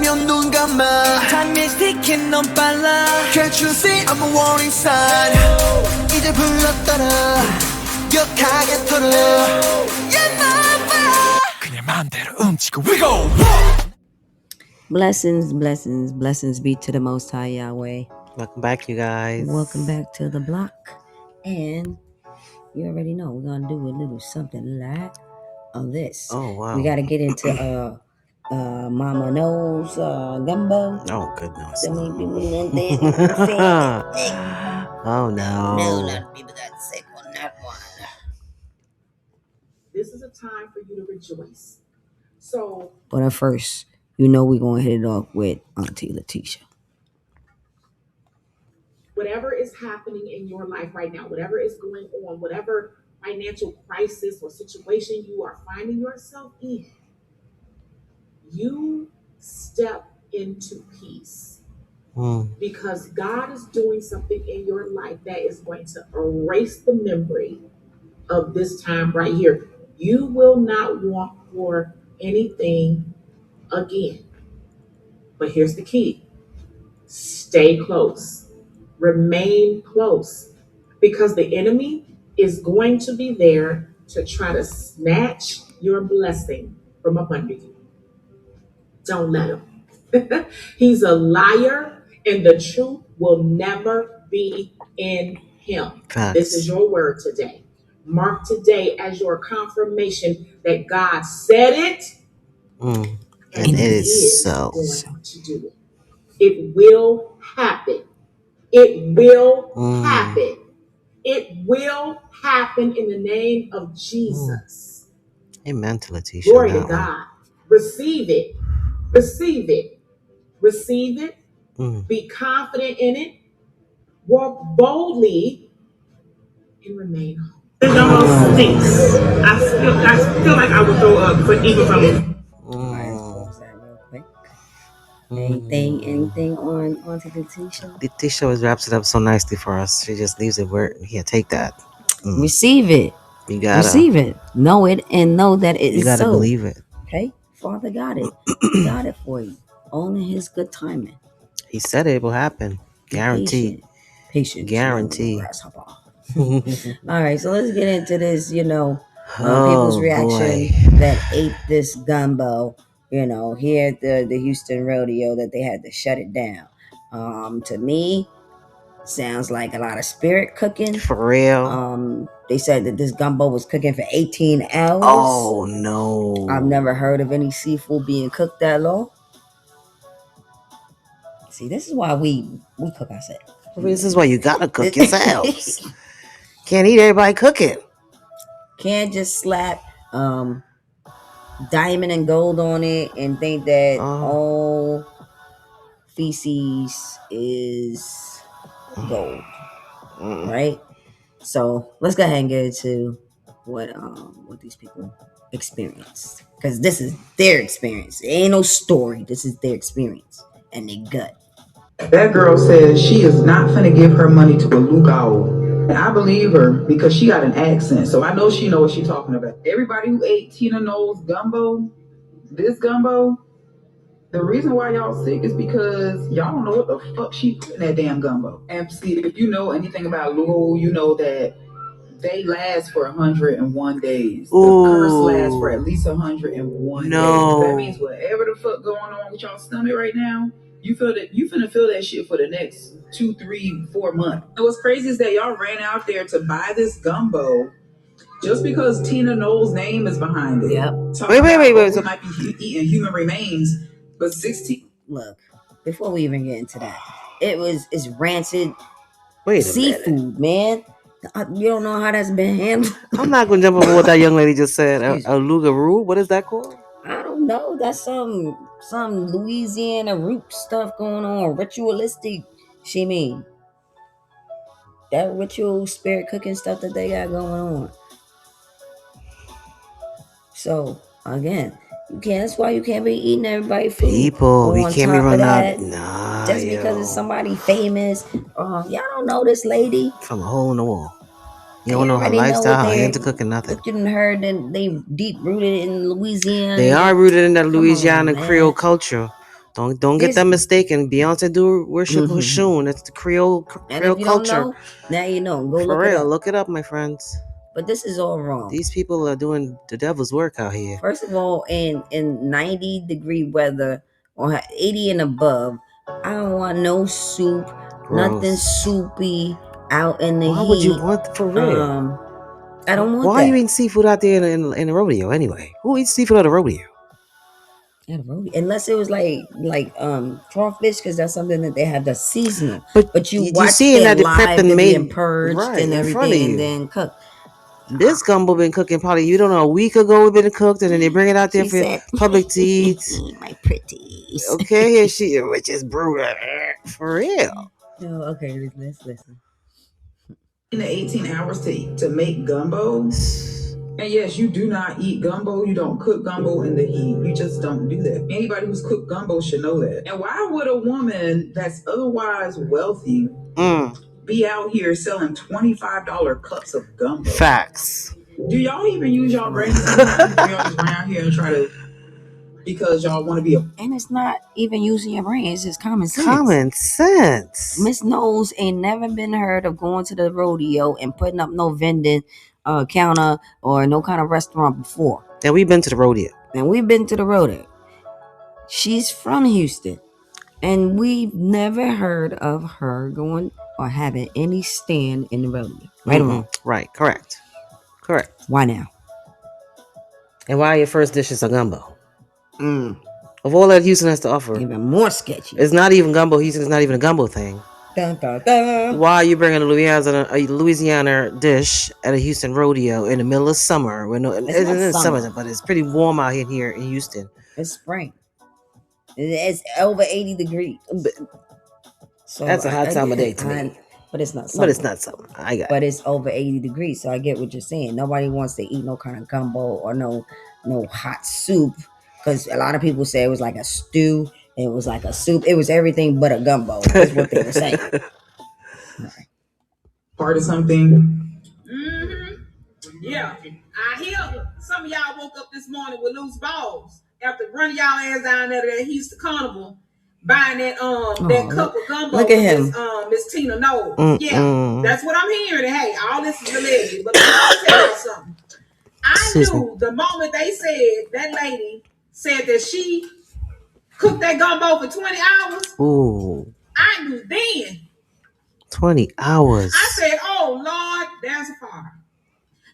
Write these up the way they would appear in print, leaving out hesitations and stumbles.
오면 눈 감아 Time is ticking 넌 빨라 Can't you see I'm a warning sign 이제 불렀더라 격하게 털어 Yeah 나봐 그냥 맘대로 움직여 We go Blessings, blessings, blessings be to the Most High Yahweh. Welcome back, you guys. Welcome back to the block. And you already know we're gonna do a little something like this. Oh wow. We gotta get into Mama Knows gumbo. Oh goodness. So many people in there. Oh no. No, a lot of people got sick on that one. This is a time for you to rejoice. So, but at first, you know we're gonna hit it off with Auntie Letitia. Whatever is happening in your life right now, whatever is going on, whatever financial crisis or situation you are finding yourself in, you step into peace. Because God is doing something in your life that is going to erase the memory of this time right here. You will not want for anything again. But here's the key. Stay close. Remain close. Because the enemy is going to be there to try to snatch your blessing from up under you. Don't let him. He's a liar, and the truth will never be in him. Facts. This is your word today. Mark today as your confirmation that God said it, and it is so. Going to do it. It will happen. It will happen. It will happen in the name of Jesus. Amen to Letitia. Glory to God. Receive it. Receive it. Receive it. Be confident in it. Walk boldly and remain home. It almost stinks. I feel like I would throw up, but even from it. Anything on Auntie Letitia? Letitia always wraps it up so nicely for us. She just leaves it where, here, take that. Receive it. You gotta receive it. Know it and know that it is so. You gotta believe it. Okay? Father got it. He got it for you. Only his good timing. He said it will happen. Guaranteed. Patient. Guaranteed. All right, so let's get into this, people's reaction that ate this gumbo, here at the Houston Rodeo, that they had to shut it down. To me, sounds like a lot of spirit cooking. For real. They said that this gumbo was cooking for 18 hours. Oh, no. I've never heard of any seafood being cooked that long. See, this is why we cook ourselves. This is why you gotta cook yourselves. Can't eat everybody cooking. Can't just slap diamond and gold on it and think that all feces is gold. Right? So let's go ahead and get into what these people experienced. Because this is their experience. It ain't no story. This is their experience and their gut. That girl says she is not finna give her money to a luau. And I believe her because she got an accent. So I know she knows what she's talking about. Everybody who ate Tina Knowles gumbo, this gumbo, the reason why y'all sick is because y'all don't know what the fuck she put in that damn gumbo. And see, if you know anything about luau, you know that they last for 101 days. The curse lasts for at least 101 days. That means whatever the fuck going on with y'all stomach right now, you finna feel that shit for the next 2, 3, 4 months. And what's crazy is that y'all ran out there to buy this gumbo just because Tina Knowles' name is behind it. Yep. Wait. So might be eating human remains, but 16. Look, before we even get into that, it's rancid seafood, man. You don't know how that's been handled. I'm not gonna jump over what that young lady just said. A lugaroo? What is that called? I don't know. That's some Louisiana root stuff going on. Ritualistic. She mean that ritual spirit cooking stuff that they got going on. So again, you can't. That's why you can't be eating everybody's food. People, we can't be running out. Nah, just because it's somebody famous. Y'all don't know this lady from a hole in the wall. You don't know her lifestyle, her into cooking, nothing. You didn't heard that they deep rooted in Louisiana. They are rooted in that Louisiana Creole culture. Don't get that mistaken. Beyonce do worship Oshun. That's the Creole And if you culture. don't know, now you know. Go For look real, it up. look it up, my friends. But this is all wrong. These people are doing the devil's work out here. First of all, in 90-degree weather or 80 and above, I don't want no soup, nothing soupy out in the heat. Why would you want for real? I don't want Why that. you eating seafood out there in the rodeo anyway? Who eats seafood at a rodeo? At a rodeo, unless it was like crawfish, because that's something that they have that's seasonal. But But you you watch seeing that that live, prepped and they're made being purged right and in front of everything, and you. then cooked. This gumbo been cooking probably, you don't know, a week ago it been cooked, and then they bring it out there She for said, public to eat. My pretties. Okay, here she is, which is brutal. For real. No, okay, let's listen. In the 18 hours to make gumbo. And yes, you do not eat gumbo. You don't cook gumbo in the heat. You just don't do that. Anybody who's cooked gumbo should know that. And why would a woman that's otherwise wealthy be out here selling $25 cups of gumbo? Facts. Do y'all even use y'all brains sometimes? Y'all just around here and try to, because y'all want to be a... And it's not even using your brain. It's just common sense. Common sense. Miss Knowles ain't never been heard of going to the rodeo and putting up no vending counter or no kind of restaurant before. And we've been to the rodeo. She's from Houston. And we've never heard of her going or having any stand in the rodeo. Right or wrong? Right, correct. Why now? And why your first dish is a gumbo? Of all that Houston has to offer, even more sketchy. It's not even gumbo. Houston is not even a gumbo thing. Dun, dun, dun. Why are you bringing a Louisiana dish at a Houston rodeo in the middle of summer? It's summer, but it's pretty warm out here in Houston. It's spring. It's over 80 degrees. So that's a hot time of day to me. But it's not summer. I got it. But it's over 80 degrees, so I get what you're saying. Nobody wants to eat no kind of gumbo or no hot soup, because a lot of people say it was like a stew. It was like a soup. It was everything but a gumbo. That's what they were saying. Right. Part of something. Yeah, I hear some of y'all woke up this morning with loose balls after running y'all ass down there to that Houston Carnival, buying that cup of gumbo. Look at him, Miss Tina Knowles. Yeah, that's what I'm hearing. And hey, all this is alleged, but let me tell you something. I knew the moment they said that lady said that she cooked that gumbo for 20 hours. Ooh. I knew then. 20 hours. I said, oh Lord, there's a fire.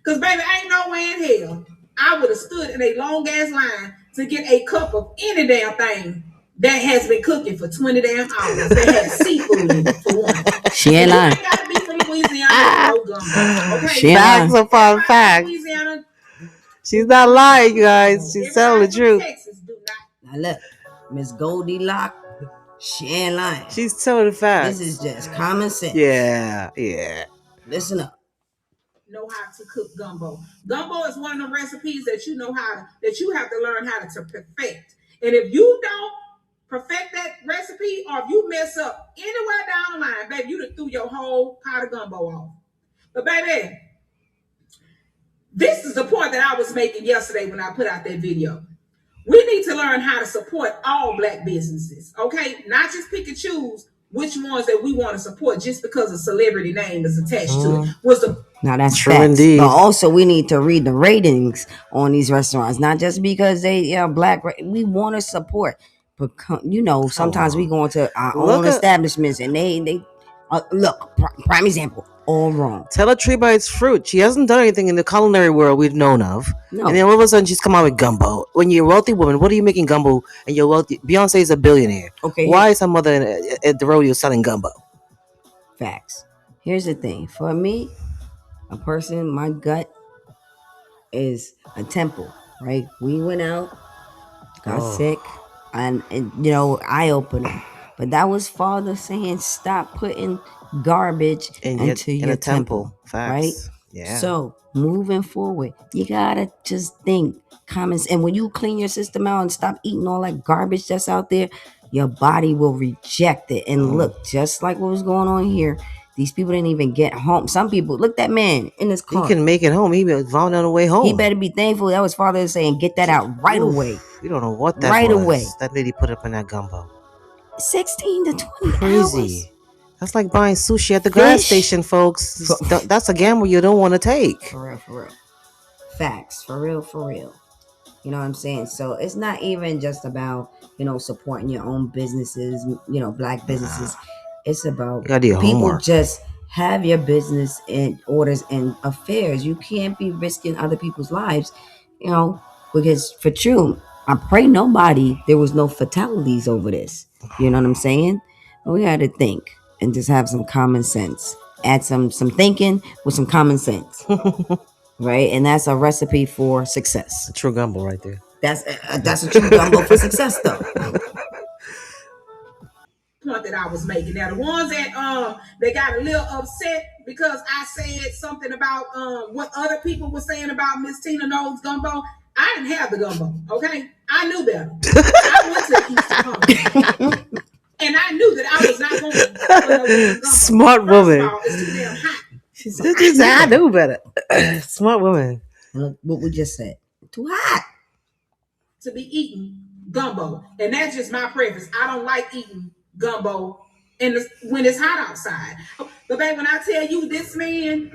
Because baby, ain't no way in hell I would have stood in a long ass line to get a cup of any damn thing that has been cooking for 20 damn hours. That has seafood in it, for one. She ain't lying. You ain't gotta be from Louisiana to know gumbo. Okay? She ain't lying. Facts upon facts. She's not lying, you guys. She's telling the truth. Texas do not. Now look, Miss Goldilocks, she ain't lying. She's telling the facts. This is just common sense. Yeah. Listen up. Know how to cook gumbo. Gumbo is one of the recipes that you have to learn how to perfect. And if you don't perfect that recipe, or if you mess up anywhere down the line, baby, you done threw your whole pot of gumbo off. But baby, this is the point that I was making yesterday when I put out that video. We need to learn how to support all Black businesses, okay? Not just pick and choose which ones that we want to support just because a celebrity name is attached to it. Now that's true facts. indeed. But also we need to read the ratings on these restaurants, not just because they are Black. We want to support, but sometimes we go into our own establishments and they look, prime example, all wrong. Tell a tree by its fruit. She hasn't done anything in the culinary world we've known of. No. And then all of a sudden she's come out with gumbo. When you're a wealthy woman, what are you making gumbo? And you're wealthy. Beyonce is a billionaire. Okay. Why is her mother at the rodeo selling gumbo? Facts. Here's the thing. For me, a person, my gut is a temple, right? We went out, got sick, and eye opener. But that was Father saying, stop putting garbage into your temple. Facts. Right? Yeah. So moving forward, you gotta just think common sense. And when you clean your system out and stop eating all that garbage that's out there, your body will reject it and look just like what was going on here. These people didn't even get home. Some people, look, that man in his He car. couldn't make it home. He was vomiting on the way home. He better be thankful that was father saying, get that out right away. You don't know what that right was. away. That lady put up in that gumbo. 16 to 20 Crazy. hours. That's like buying sushi at the gas station, folks. That's a gamble you don't want to take. For real. Facts. For real. You know what I'm saying? So it's not even just about, supporting your own businesses, black businesses. It's about people homework. Just have your business in orders and affairs. You can't be risking other people's lives, because for true, I pray there was no fatalities over this. You know what I'm saying? We got to think and just have some common sense. Add some thinking with some common sense. Right? And that's a recipe for success. A true gumbo right there. That's a true gumbo for success, though. Point that I was making. Now the ones that they got a little upset because I said something about what other people were saying about Miss Tina Knowles gumbo. I didn't have the gumbo. Okay, I knew better. I went to the Eastern Gumbo, and I knew that I was not going to gumbo. Smart woman. First of all, it's too damn hot. She's like, I knew better. Smart woman. Look what we just said. Too hot to be eating gumbo, and that's just my preference. I don't like eating gumbo when it's hot outside. But babe, when I tell you this man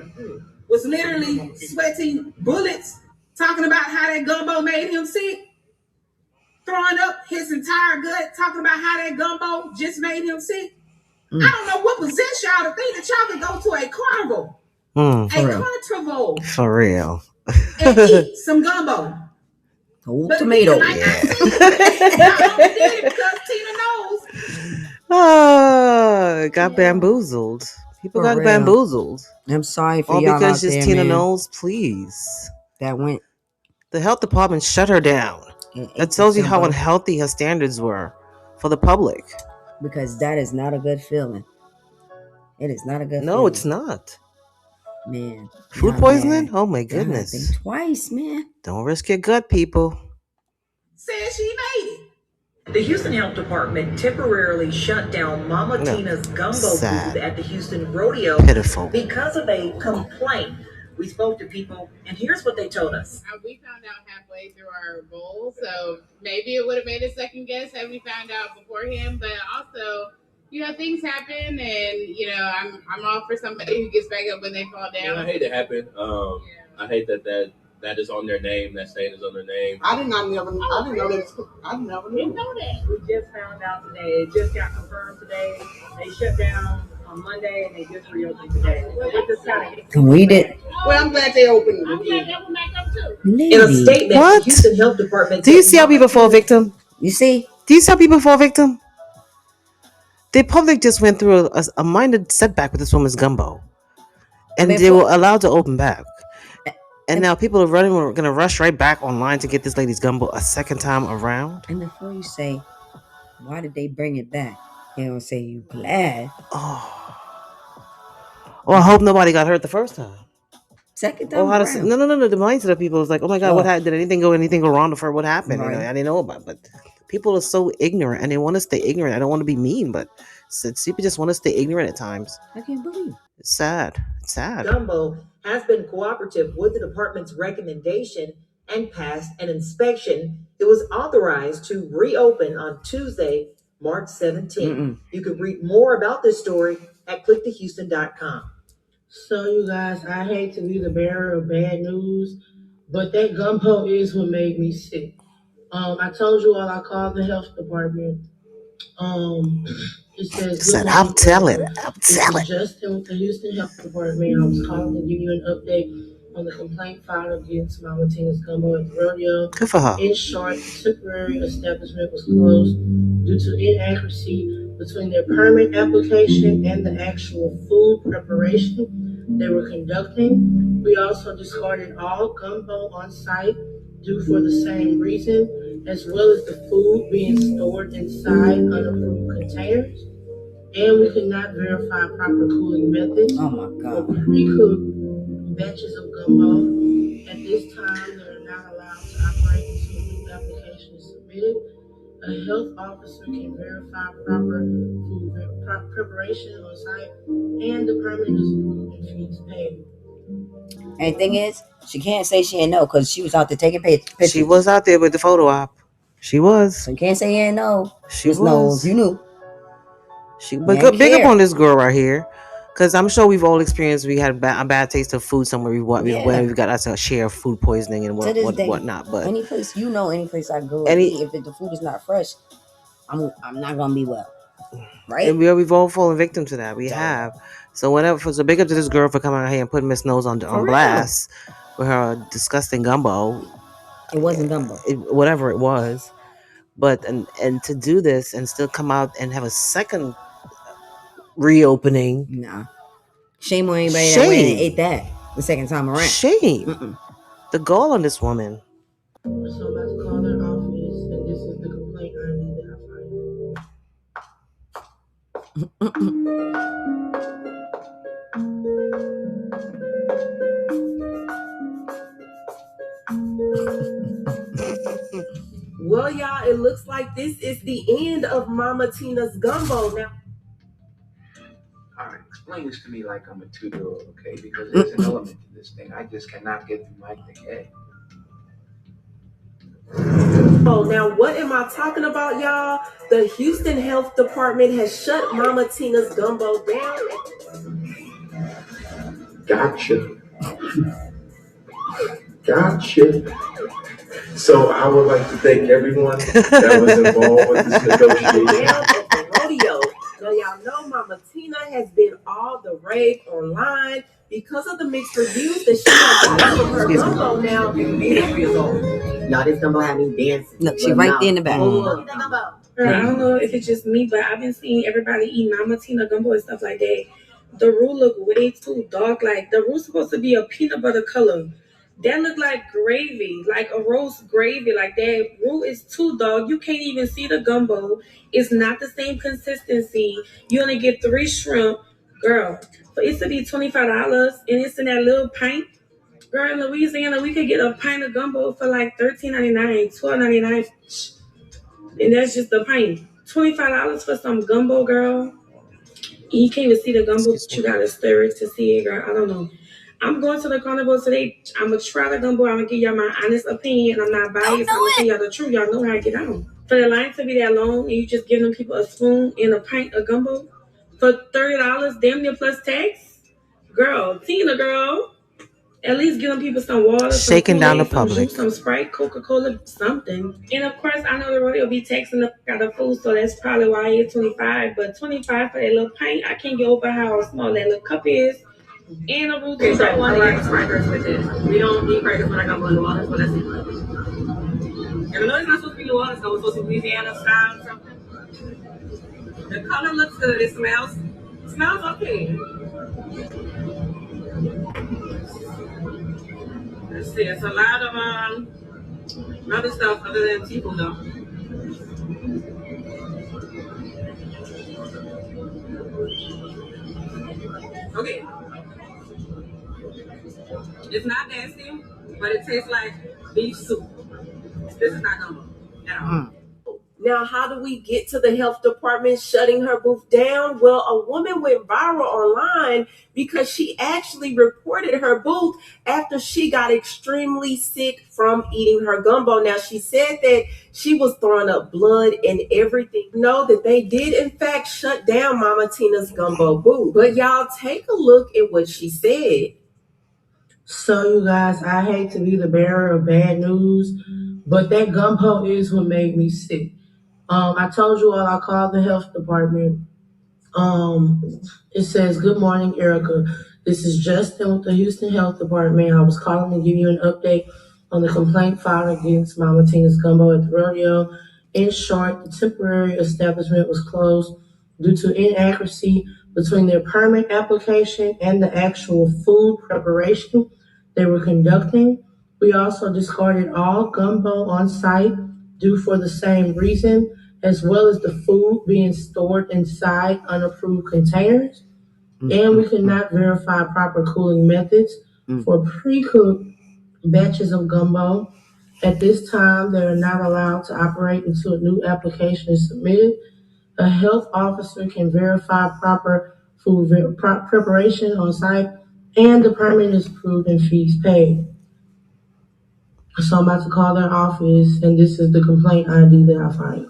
was literally sweating bullets, talking about how that gumbo made him sick, throwing up his entire gut, talking about how that gumbo just made him sick. I don't know what possessed y'all to think that y'all could go to a carnival. Carnival. For real. And eat some gumbo. But tomato. Like I said, not only did it because Tina Knowles. Got bamboozled. People got bamboozled. I'm sorry for all y'all because out just there, Tina man. Knowles, please. That went. The health department shut her down. That tells you how unhealthy her standards were for the public. Because that is not a good feeling. It is not a good feeling. No, it's not. Man. Food poisoning? Oh my goodness. That happened twice, man. Don't risk your gut, people. Said she made it. The Houston Health Department temporarily shut down Mama Tina's gumbo booth at the Houston Rodeo because of a complaint. We spoke to people, and here's what they told us. We found out halfway through our bowl, so maybe it would have made a second guess had we found out beforehand. But also, things happen, and I'm all for somebody who gets back up when they fall down. I hate it happen. I hate that is on their name. That stain is on their name. I didn't know that. I never knew that. We just found out today. It just got confirmed today. They shut down on Monday and they just reopened today. We did. Well, I'm glad they opened it again. In a statement, the Houston Health Department. Do you see how people fall victim? You see? Do you see how people fall victim? The public just went through a minor setback with this woman's gumbo, and they were allowed to open back. And now people are going to rush right back online to get this lady's gumbo a second time around. And before you say, why did they bring it back? You don't say you glad. Oh, I hope nobody got hurt the first time. Second time around. No. The mindset of people is like, oh my God, what happened? Did anything go wrong for what happened? Right. I didn't know about it. But people are so ignorant and they want to stay ignorant. I don't want to be mean, but people just want to stay ignorant at times. I can't believe. It's sad. It's sad. Gumbo has been cooperative with the department's recommendation and passed an inspection. It was authorized to reopen on Tuesday, March 17th. You can read more about this story at clicktohouston.com. So you guys, I hate to be the bearer of bad news, but that gumbo is what made me sick. I told you all I called the health department. It says I'm telling. Justin with the Houston Health Department. I was calling to give you an update on the complaint filed against Mama Tina's gumbo at the rodeo. Good for her. In short, the temporary establishment was closed due to inaccuracy between their permit application and the actual food preparation they were conducting. We also discarded all gumbo on site due for the same reason, as well as the food being stored inside unapproved containers. And we could not verify proper cooling methods or pre-cooked batches of gumbo. At this time, they are not allowed to operate until a new application is submitted. A health officer can verify proper food preparation on site, and the permit is approved and fees paid. And the thing is, she can't say she didn't know because she was out there taking pictures. She was out there with the photo op. She was. So you can't say you didn't know. She Miss Knowles, was. you knew. But You ain't big up care. on this girl right here, because I'm sure we've all experienced. We had a bad taste of food somewhere. When we got us a share of food poisoning and To this day, whatnot. But any place any place I go and any eat, if the food is not fresh, I'm not gonna be well, right? and we've all fallen victim to that. We So- have. So big up to this girl for coming out here and putting Miss Nose on real. blast with her disgusting gumbo, It wasn't gumbo. whatever it was. But and to do this and still come out and have a second reopening. Nah. Shame on anybody that went and ate that the second time around. Shame. Mm-mm. The gall on this woman. So I'm about to call their office, and this is the complaint I need that I filed. Well, y'all, it looks like this is the end of Mama Tina's gumbo. Now, all right, explain this to me like I'm a 2-year-old, okay? Because there's an element to this thing. I just cannot get through my head. Oh, now what am I talking about, y'all? The Houston Health Department has shut Mama Tina's gumbo down. Gotcha. Gotcha. So I would like to thank everyone that was involved with this negotiation. Down at the rodeo. Now y'all know Mama Tina has been all the rage online because of the mixed reviews that she has gotten from her gumbo now. Y'all, this gumbo had me dancing. Look, she right there in the back. Girl, I don't know if it's just me, but I've been seeing everybody eat Mama Tina gumbo and stuff like that. The roux look way too dark. Like the roux supposed to be a peanut butter color. That look like gravy, like a roast gravy. Like that roux is too dark. You can't even see the gumbo. It's not the same consistency. You only get 3 shrimp, girl. For it to be $25 and it's in that little pint. Girl, in Louisiana, we could get a pint of gumbo for like $13.99, $12.99. And that's just the pint. $25 for some gumbo, girl. You can't even see the gumbo, but you gotta stir it to see it, girl. I don't know. I'm going to the carnival today. I'm gonna try the gumbo. I'm gonna give y'all my honest opinion. I'm not biased. I'm gonna tell y'all the truth. Y'all know how I get on. For the line to be that long and you just giving people a spoon and a pint of gumbo for $30, damn near plus tax, girl, Tina, girl. At least giving people some water, Shaking some down the some public. juice, some Sprite, Coca-Cola, something. And of course, I know the rodeo be taxing the out of food, so that's probably why it's 25. But 25 for that little pint, I can't get over how small that little cup is. And a roux. Okay, so I want to get crackers with it. We don't eat crackers when I got boiling water, so that's it. And I know it's not supposed to be New Orleans, so it's supposed to be Louisiana style or something. The color looks good. It smells okay. Let's see. It's a lot of other stuff other than seafood though. Okay. It's not nasty, but it tastes like beef soup. This is not gumbo at all. Now, how do we get to the health department shutting her booth down? Well, a woman went viral online because she actually reported her booth after she got extremely sick from eating her gumbo. Now, she said that she was throwing up blood and everything. Know that they did, in fact, shut down Mama Tina's gumbo booth. But y'all take a look at what she said. So, you guys, I hate to be the bearer of bad news, but that gumbo is what made me sick. I told you all I called the health department. It says, "Good morning, Erica. This is Justin with the Houston Health Department. I was calling to give you an update on the complaint filed against Mama Tina's Gumbo at the rodeo. In short, the temporary establishment was closed due to inaccuracy between their permit application and the actual food preparation they were conducting. We also discarded all gumbo on site due for the same reason, as well as the food being stored inside unapproved containers. And we could not verify proper cooling methods for pre-cooked batches of gumbo. At this time, they are not allowed to operate until a new application is submitted. A health officer can verify proper preparation on site, and the permit is approved and fees paid. So I'm about to call their office, and this is the complaint ID that I find.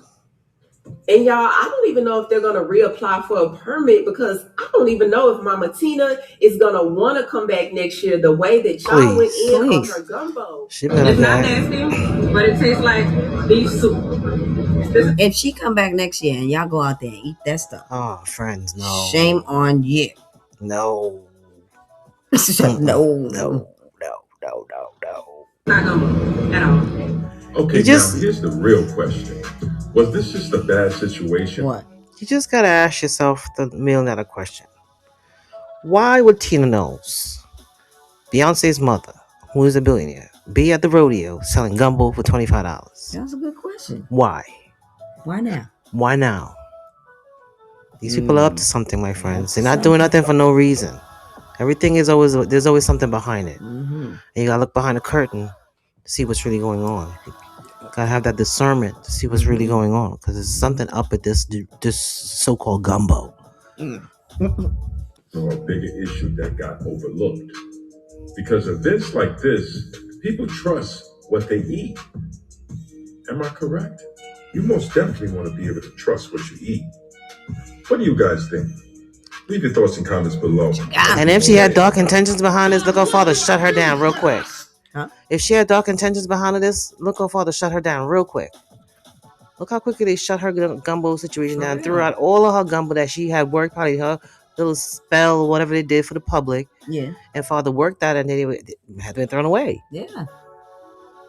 And y'all, I don't even know if they're gonna reapply for a permit because I don't even know if Mama Tina is gonna want to come back next year the way that y'all went in on her gumbo. She better It's not back. nasty, but it tastes like beef soup. If she come back next year and y'all go out there and eat that stuff, Oh, friends, no. shame on you. No. No. Not gumbo at all. Okay, now here's the real question. Was this just a bad situation? What? You just gotta ask yourself the $1,000,000 question. Why would Tina Knowles, Beyonce's mother, who is a billionaire, be at the rodeo selling gumbo for $25? That's a good question. Why? Why now? Why now? These people are up to something, my friends. They're not doing nothing for no reason. Everything is always, there's always something behind it. Mm-hmm. And you gotta look behind the curtain to see what's really going on. You gotta have that discernment to see what's really going on, because there's something up at this so-called gumbo. So a bigger issue that got overlooked. Because events like this, people trust what they eat. Am I correct? You most definitely want to be able to trust what you eat. What do you guys think? Leave your thoughts and comments below. And if she had dark intentions behind this, look her father shut her down real quick. Huh? If she had dark intentions behind this, look her father shut her down real quick. Look how quickly they shut her gumbo situation down. Threw out all of her gumbo that she had worked, probably her little spell, whatever they did for the public. Yeah. And father worked that, and they had been thrown away. Yeah.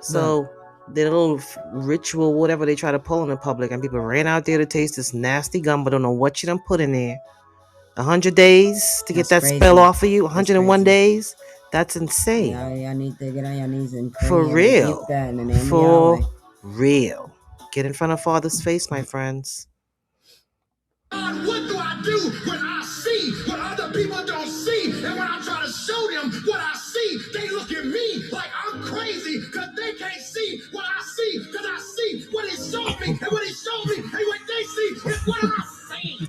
So the little ritual, whatever they try to pull in the public, and people ran out there to taste this nasty gumbo. Don't know what you done put in there. 100 days to get that spell off of you. 101 days. That's insane. Y'all need to get on your knees and pray For and real. rebuke that in the name of For Yahweh. real. Get in front of Father's face, my friends. God, what do I do when I see what other people don't see? And when I try to show them what I see, they look at me like I'm crazy because they can't see what I see, because I see what he showed me, and what he showed me, and what they see is what I see.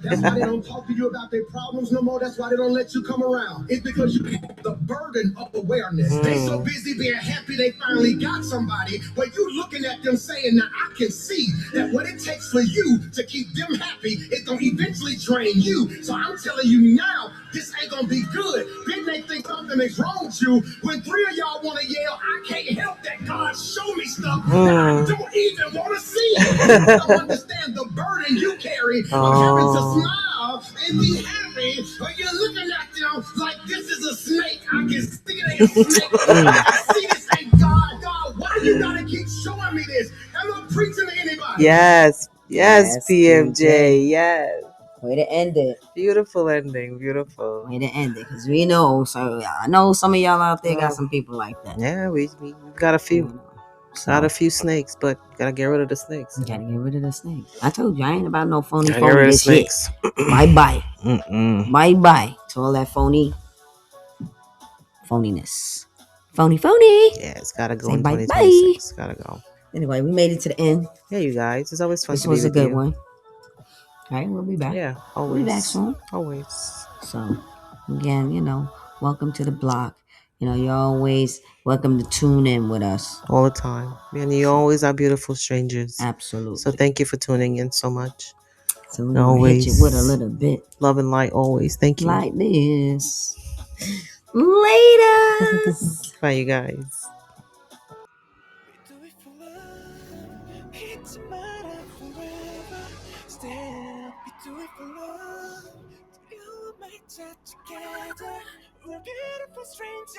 That's why they don't talk to you about their problems no more. That's why they don't let you come around. It's because you have the burden of awareness. They so busy being happy they finally got somebody, but you looking at them saying, now I can see that what it takes for you to keep them happy is going to eventually drain you. So I'm telling you now, this ain't going to be good. Then they think something is wrong with you. When 3 of y'all want to yell, I can't help that God show me stuff that I don't even want to see. I don't understand the burden you carry of having to smile and be happy, but you're looking at them like this is a snake. I can see it ain't a snake. I can see this ain't God. God, why you gotta keep showing me this? Am I preaching to anybody? Yes, PMJ. Yes. Way to end it. Beautiful ending. Beautiful. Way to end it. Because we know, so I know some of y'all out there got some people like that. Yeah, we got a few. Got a few snakes, but gotta get rid of the snakes. You gotta get rid of the snakes. I told you, I ain't about no phony Gotta get rid of shit. snakes. Bye-bye. Mm-mm. Bye-bye to all that phoniness. Phony. Yeah, it's gotta go Say in bye-bye. 2026. Gotta go. Anyway, we made it to the end. Yeah, you guys. It's always fun This to was be a with good you. one. All right, we'll be back. Yeah, always. We'll be back soon. Always. So, again, welcome to the block. You're always welcome to tune in with us. All the time. And you always are beautiful strangers. Absolutely. So thank you for tuning in so much. So we're going to hit you with a little bit. Love and light always. Thank you. Like this. Later. Bye, you guys. Together, we're beautiful strangers.